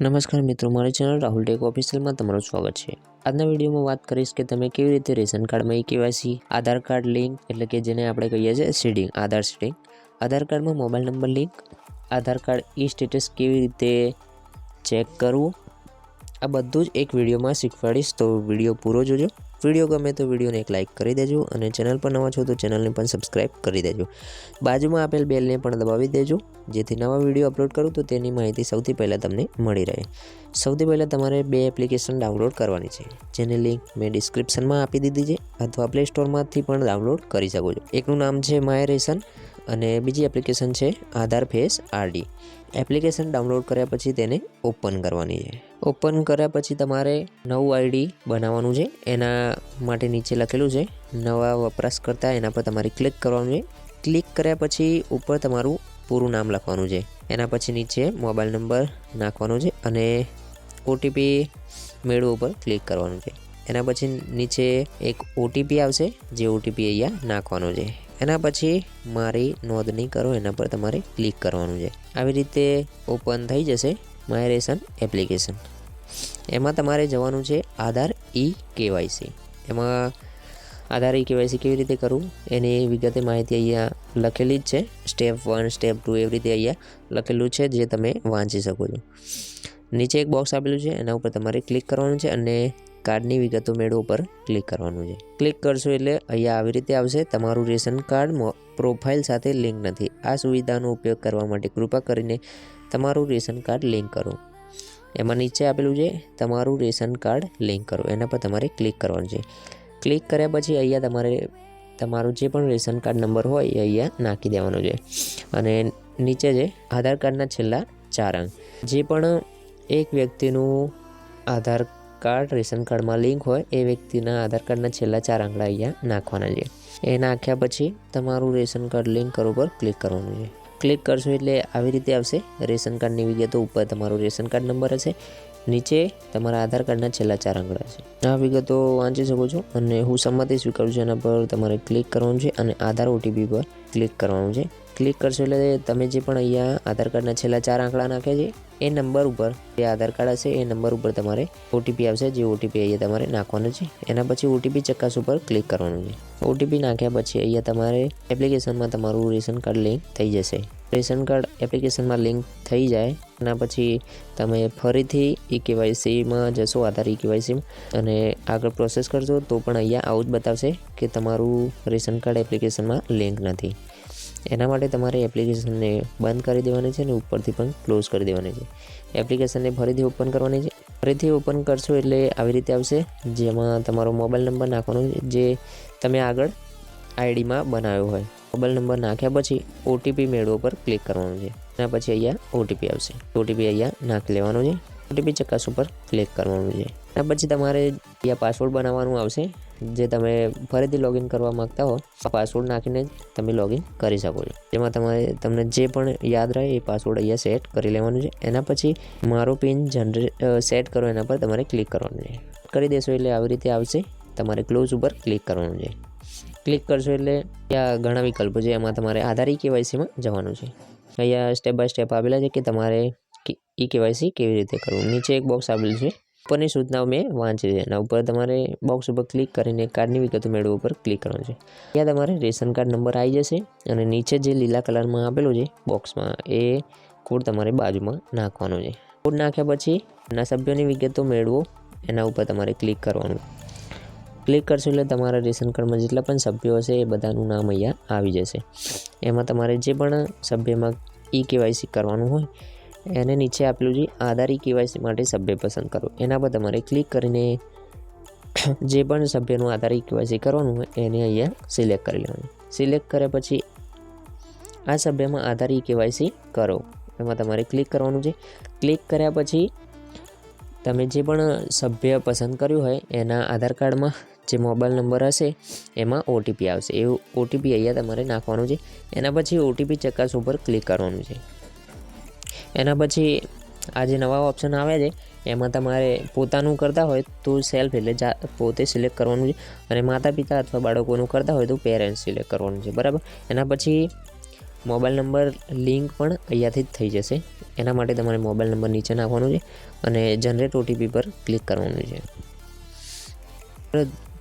નમસ્કાર મિત્રો, મારી ચેનલ રાહુલ ટેક ઓફિશિયલમાં તમારું સ્વાગત છે। આજના વિડીયોમાં વાત કરીશ કે તમે કેવી રીતે રેશન કાર્ડમાં કેવાયસી આધાર કાર્ડ લિંક એટલે કે જેને આપણે કહીએ છીએ સીડિંગ, આધાર સીડિંગ, આધાર કાર્ડમાં મોબાઈલ નંબર લિંક, આધાર કાર્ડ સ્ટેટસ કેવી રીતે ચેક કરવું, આ બધું જ એક વિડીયોમાં શીખવાડીશ। તો વિડીયો પૂરો જોજો। વિડીયો ગમે તો વિડીયોને એક લાઇક કરી દેજો અને ચેનલ પર નવા છો તો ચેનલને પણ સબસ્ક્રાઇબ કરી દેજો। બાજુમાં આપેલ બેલને પણ દબાવી દેજો જેથી નવા વિડીયો અપલોડ કરું તો તેની માહિતી સૌથી પહેલાં તમને મળી રહે। સૌથી પહેલાં તમારે બે એપ્લિકેશન ડાઉનલોડ કરવાની છે જેની લિંક મેં ડિસ્ક્રિપ્શનમાં આપી દીધી છે અથવા પ્લે સ્ટોરમાંથી પણ ડાઉનલોડ કરી શકો છો। એકનું નામ છે માય રેશન અને બીજી એપ્લિકેશન છે આધાર ફેસ આરડી। એપ્લિકેશન ડાઉનલોડ કર્યા પછી તેને ઓપન કરવાની છે। ઓપન કર્યા પછી તમારે નવું આઈડી બનાવવાનું છે। એના માટે નીચે લખેલું છે નવા વપરાશકર્તા, એના પર તમારે ક્લિક કરવાનું છે। ક્લિક કર્યા પછી ઉપર તમારું પૂરું નામ લખવાનું છે। એના પછી નીચે મોબાઈલ નંબર નાખવાનો છે અને ઓટીપી મેળવો ઉપર ક્લિક કરવાનું છે। એના પછી નીચે એક ઓટીપી આવશે જે ઓટીપી અહીંયા નાખવાનો છે। એના પછી મારી નોંધણી કરો એના પર તમારે ક્લિક કરવાનું છે। આવી રીતે ઓપન થઈ જશે માય રેશન એપ્લિકેશન। એમાં તમારે જવાનું છે આધાર કેવાયસી। એમાં આધાર કેવાયસી કેવી રીતે કરવું એની વિગતે માહિતી અહીંયા લખેલી જ છે। સ્ટેપ 1, સ્ટેપ 2 એવી રીતે અહીંયા લખેલું છે જે તમે વાંચી શકો છો। નીચે એક બોક્સ આપેલું છે એના ઉપર તમારે ક્લિક કરવાનું છે અને કાર્ડની વિગતો મેળવો ઉપર ક્લિક કરવાનું છે। ક્લિક કરશો એટલે અહીંયા આવી રીતે આવશે તમારું રેશન કાર્ડ પ્રોફાઇલ સાથે લિંક નથી। આ સુવિધાનો ઉપયોગ કરવા માટે કૃપા કરીને તમારું રેશન કાર્ડ લિંક કરો। એમાં નીચે આપેલું છે તમારું રેશન કાર્ડ લિંક કરો, એના પર તમારે ક્લિક કરવાનું છે। ક્લિક કર્યા પછી અહીંયા તમારે તમારું જે પણ રેશન કાર્ડ નંબર હોય એ અહીંયા નાખી દેવાનો છે અને નીચે છે આધાર કાર્ડના છેલ્લા 4 અંક। જે પણ એક વ્યક્તિનું આધાર કાર્ડ રેશન કાર્ડમાં લિંક હોય એ વ્યક્તિના આધાર કાર્ડના છેલ્લા 4 આંકડા અહીંયા નાખવાના છે। એ નાખ્યા પછી તમારું રેશન કાર્ડ લિંક કરો પર ક્લિક કરવાનું છે। ક્લિક કરશો એટલે આવી રીતે આવશે રેશન કાર્ડની વિગતો। ઉપર તમારું રેશન કાર્ડ નંબર હશે, નીચે તમારા આધાર કાર્ડના છેલ્લા 4 આંકડા છે। આ વિગતો વાંચી શકો છો અને હું સંમતિ સ્વીકારું છું એના પર તમારે ક્લિક કરવાનું છે અને આધાર ઓટીપી પર ક્લિક કરવાનું છે। ક્લિક કરશો એટલે તમે જે પણ અહીંયા આધાર કાર્ડના છેલ્લા 4 આંકડા નાખ્યા છે એ નંબર ઉપર જે આધાર કાર્ડ હશે એ નંબર ઉપર તમારે ઓટીપી આવશે જે ઓટીપી અહીંયા તમારે નાખવાનું છે। એના પછી ઓટીપી ચકાસ ઉપર ક્લિક કરવાનું છે। ઓટીપી નાખ્યા પછી અહીંયા તમારે એપ્લિકેશનમાં તમારું રેશન કાર્ડ લિંક થઈ જશે। રેશન કાર્ડ એપ્લિકેશનમાં લિંક થઈ જાય એના પછી તમે ફરીથી કેવાયસીમાં જશો, આધાર કેવાયસીમાં, અને આગળ પ્રોસેસ કરશો તો પણ અહીંયા આવું જ બતાવશે કે તમારું રેશન કાર્ડ એપ્લિકેશનમાં લિંક નથી। એના માટે તમારે એપ્લિકેશનને બંધ કરી દેવાની છે અને ઉપરથી પણ ક્લોઝ કરી દેવાની છે। એપ્લિકેશનને ફરીથી ઓપન કરવાની છે। ફરીથી ઓપન કરશો એટલે આવી રીતે આવશે જેમાં તમારો મોબાઈલ નંબર નાખવાનો છે જે તમે આગળ આઈડીમાં બનાવ્યો હોય। મોબાઈલ નંબર નાખ્યા પછી ઓટીપી મેળવો પર ક્લિક કરવાનું છે। એના પછી અહીંયા ઓટીપી આવશે, ઓટીપી અહીંયા નાખી લેવાનો છે। ઓટીપી ચકાસ ઉપર ક્લિક કરવાનું છે। એના પછી તમારે અહીંયા પાસવર્ડ બનાવવાનું આવશે જે તમે ફરીથી લોગિન કરવા માગતા હો આ પાસવર્ડ નાખીને તમે લોગિન કરી શકો છો। જેમાં તમને જે પણ યાદ રહે એ પાસવર્ડ અહીંયા સેટ કરી લેવાનું છે। એના પછી મારો પિન સેટ કરો એના પર તમારે ક્લિક કરવાનું છે। કરી દેશો એટલે આવી રીતે આવશે, તમારે ક્લોઝ ઉપર ક્લિક કરવાનું છે। ક્લિક કરશો એટલે ત્યાં ઘણા વિકલ્પો છે, એમાં તમારે આધાર કેવાયસીમાં જવાનું છે। અહીંયા સ્ટેપ બાય સ્ટેપ આપેલા છે કે તમારે કેવાયસી કેવી રીતે કરવું। નીચે એક બોક્સ આપેલું છે, ઉપરની સૂચનાઓ મેં વાંચી છે, એના ઉપર તમારે બોક્સ ઉપર ક્લિક કરીને કાર્ડની વિગતો મેળવો ઉપર ક્લિક કરવાનું છે। ત્યાં તમારે રેશન કાર્ડ નંબર આવી જશે અને નીચે જે લીલા કલરમાં આપેલું છે બોક્સમાં એ કોડ તમારે બાજુમાં નાખવાનો છે। કોડ નાખ્યા પછી એના સભ્યોની વિગતો મેળવો એના ઉપર તમારે ક્લિક કરવાનું। ક્લિક કરશો એટલે તમારા રેશન કાર્ડમાં જેટલા પણ સભ્યો હશે એ બધાનું નામ અહીંયા આવી જશે। એમાં તમારે જે પણ સભ્યમાં કેવાયસી કરવાનું હોય એને નીચે આપેલું છે આધાર કેવાયસી માટે સભ્ય પસંદ કરો, એના પર તમારે ક્લિક કરીને જે પણ સભ્યનું આધાર કેવાયસી કરવાનું હોય એને અહીંયા સિલેક્ટ કરી લેવાનું। સિલેક્ટ કર્યા પછી આ સભ્યમાં આધાર કેવાયસી કરો એમાં તમારે ક્લિક કરવાનું છે। ક્લિક કર્યા પછી તમે જે પણ સભ્ય પસંદ કર્યું હોય એના આધાર કાર્ડમાં જે મોબાઈલ નંબર હશે એમાં ઓટીપી આવશે, એ ઓટીપી અહીંયા તમારે નાખવાનું છે। એના પછી ઓટીપી ચકાસ ઉપર ક્લિક કરવાનું છે। એના પછી આ જે નવા ઓપ્શન આવ્યા છે એમાં તમારે પોતાનું કરતા હોય તો સેલ્ફ એટલે પોતે સિલેક્ટ કરવાનું છે અને માતા પિતા અથવા બાળકોનું કરતા હોય તો પેરેન્ટ્સ સિલેક્ટ કરવાનું છે, બરાબર। એના પછી મોબાઈલ નંબર લિંક પણ અહીંયાથી જ થઈ જશે. એના માટે તમારે મોબાઈલ નંબર નીચે નાખવાનો છે અને જનરેટ ઓટીપી પર ક્લિક કરવાનું છે.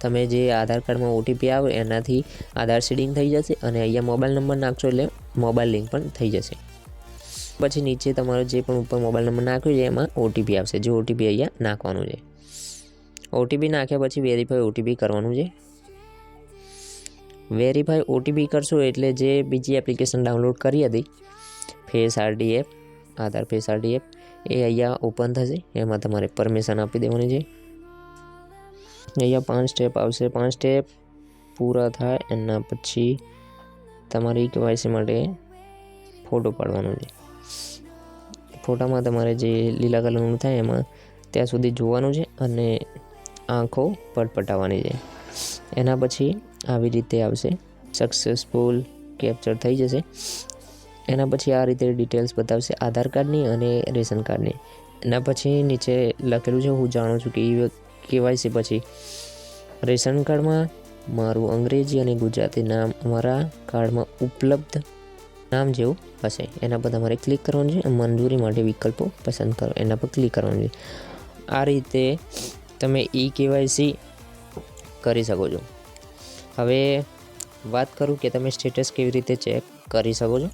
તમે જે આધાર કાર્ડમાં ઓટીપી આવે એનાથી આધાર સીડિંગ થઈ જશે અને અહીંયા મોબાઈલ નંબર નાખશો એટલે મોબાઈલ લિંક પણ થઈ જશે. પછી નીચે તમારો જે પણ ઉપર મોબાઈલ નંબર નાખ્યો છે એમાં ઓટીપી આવશે, જે ઓટીપી અહીંયા નાખવાનું છે. ઓટીપી નાખ્યા પછી વેરીફાઈ ઓટીપી કરવાનું છે. વેરીફાઈ ઓટીપી કરશો એટલે જે બીજી એપ્લિકેશન ડાઉનલોડ કરી હતી ફેસ આઈડી એપ, આધાર ફેસ આઈડી એપ, એ અહીંયા ઓપન થશે. એમાં તમારે પરમિશન આપી દેવાની છે. અહીંયા 5 સ્ટેપ આવશે. 5 સ્ટેપ પૂરા થાય એના પછી તમારી કેવાયસી માટે ફોટો પાડવાનો છે. ફોટામાં તમારે જે લીલા કલરનું થાય એમાં ત્યાં સુધી જોવાનું છે અને આંખો પટપટાવવાની છે. એના પછી આવી રીતે આવશે, સક્સેસફુલ કેપ્ચર થઈ જશે. એના પછી આ રીતે ડિટેલ્સ બતાવશે આધાર કાર્ડની અને રેશન કાર્ડની. એના પછી નીચે લખેલું છે હું જાણું છું કે કેવાયસી પછી રેશન કાર્ડમાં મારું અંગ્રેજી અને ગુજરાતી નામ અમારા કાર્ડમાં ઉપલબ્ધ નામ જેવું હશે. એના પર તમારે ક્લિક કરવાનું છે. મંજૂરી માટે વિકલ્પો પસંદ કરો, એના પર ક્લિક કરવાનું છે. આ રીતે તમે કેવાયસી કરી શકો છો. હવે વાત કરું કે તમે સ્ટેટસ કેવી રીતે ચેક કરી શકો છો.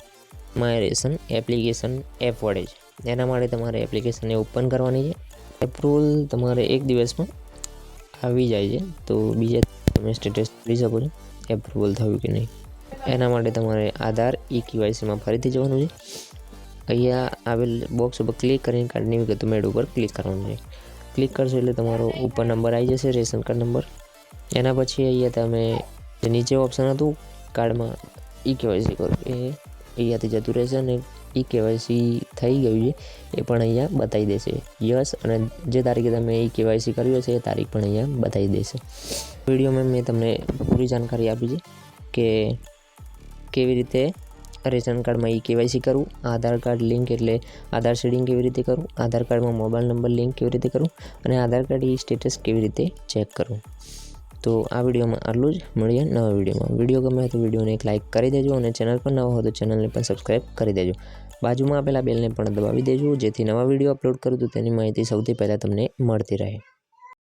માય રેશન એપ્લિકેશન એપ વડે છે. એના માટે તમારે એપ્લિકેશનને ઓપન કરવાની છે. એપ્રુવલ તમારે 1 દિવસમાં આવી જાય છે, તો બીજા તમે સ્ટેટસ કરી શકો છો એપ્રુવલ થયું કે નહીં. એના માટે તમારે આધાર કેવાયસીમાં ફરીથી જવાનું છે. અહીંયા આવેલ બોક્સ ઉપર ક્લિક કરીને કાર્ડની વિગતો મેળવ ઉપર ક્લિક કરવાનું છે. ક્લિક કરશો એટલે તમારો ઉપર નંબર આવી જશે, રેશન કાર્ડ નંબર. એના પછી અહીંયા તમે જે નીચે ઓપ્શન હતું કાર્ડમાં કેવાયસી કરો એ અહીંયાથી જતું રહેશે અને કેવાયસી થઈ ગયું છે એ પણ અહીંયા બતાવી દેશે યસ, અને જે તારીખે તમે કેવાયસી કર્યું હશે એ તારીખ પણ અહીંયા બતાવી દેશે. વિડીયોમાં મેં તમને પૂરી જાણકારી આપી છે કે કેવી રીતે રેશન કાર્ડમાં કેવાયસી કરવું, આધાર કાર્ડ લિંક એટલે આધાર સીડિંગ કેવી રીતે કરવું, આધાર કાર્ડમાં મોબાઈલ નંબર લિંક કેવી રીતે કરવું અને આધાર કાર્ડ સ્ટેટસ કેવી રીતે ચેક કરવું. તો આ વિડીયોમાં આટલું જ. મળીએ નવા વિડીયોમાં. વિડીયો ગમે તો વિડીયોને એક લાઇક કરી દેજો અને ચેનલ પર નવા હોય તો ચેનલને પણ સબસ્ક્રાઈબ કરી દેજો. બાજુમાં આપેલા બેલને પણ દબાવી દેજો જેથી નવા વિડીયો અપલોડ કરું તો તેની માહિતી સૌથી પહેલાં તમને મળતી રહે.